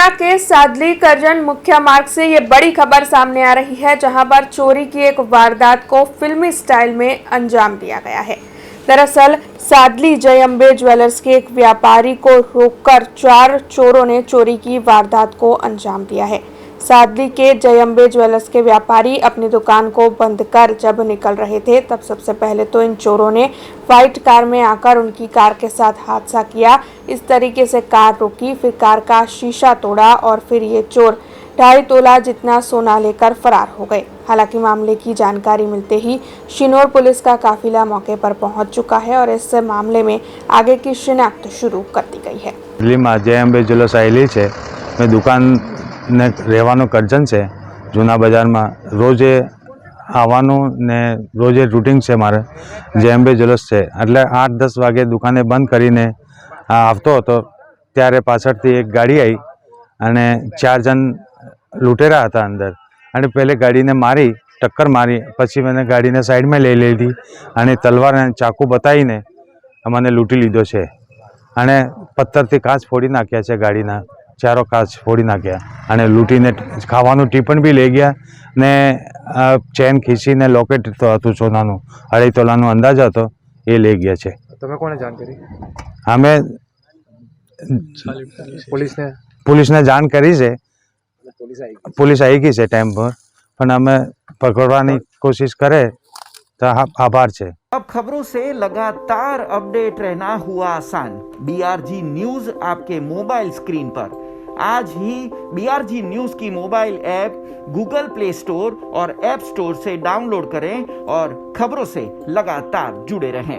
छपरा के सादली करजन मुख्य मार्ग से ये बड़ी खबर सामने आ रही है, जहां पर चोरी की एक वारदात को फिल्मी स्टाइल में अंजाम दिया गया है। दरअसल सादली जय अम्बे ज्वेलर्स के एक व्यापारी को रोककर 4 चोरों ने चोरी की वारदात को अंजाम दिया है। सादली के जय अम्बे ज्वेलर्स के व्यापारी अपनी दुकान को बंद कर जब निकल रहे थे, तब सबसे पहले तो इन चोरों ने व्हाइट कार में आकर उनकी कार के साथ हादसा किया। इस तरीके से कार रोकी, फिर कार का शीशा तोड़ा और फिर ये चोर 2.5 तोला जितना सोना लेकर फरार हो गए। हालांकि मामले की जानकारी मिलते ही शिनोर पुलिस का काफिला मौके पर पहुंच चुका है और इस मामले में आगे की शिनाख्त शुरू कर दी गई है। जय अम्बे ज्वेलर्स आयेली है। मैं दुकान ने રહેવાનું કરજણ છે। જૂના બજારમાં રોજે આવવાનું ને રોજે રૂટિન છે મારે। જય અંબે જ્વેલર્સ છે એટલે 8-10 વાગે દુકાને બંધ કરીને આવતો હતો ત્યારે પાછળથી એક ગાડી આવી અને 4 જણ લૂંટેરા હતા અંદર અને પહેલે ગાડીને મારી ટક્કર મારી, પછી મને ગાડીને સાઈડમાં લઈ લીધી અને તલવાર અને ચાકુ બતાવીને મને લૂંટી લીધો છે અને પથ્થરથી કાચ ફોડી નાખ્યા છે। ગાડીના ચારો કાચ ફોડી નાખ્યા અને લૂંટીને ખાવાનું ટીપણ બી લઈ ગયા ને ચેન ખીચીને લોકેટ હતું સોનાનું 2.5 તોલાનો અંદાજ હતો એ લઈ ગયા છે। તમે કોને જાણ કરી? અમે પોલીસને જાણ કરી છે। પોલીસ આવી ગઈ છે ટાઈમ પર, પણ અમે પકડવાની કોશિશ કરે तो आभार है। अब खबरों से लगातार अपडेट रहना हुआ आसान। BRG न्यूज आपके मोबाइल स्क्रीन पर आज ही BRG न्यूज की mobile app Google play store और ऐप स्टोर से डाउनलोड करें और खबरों से लगातार जुड़े रहें।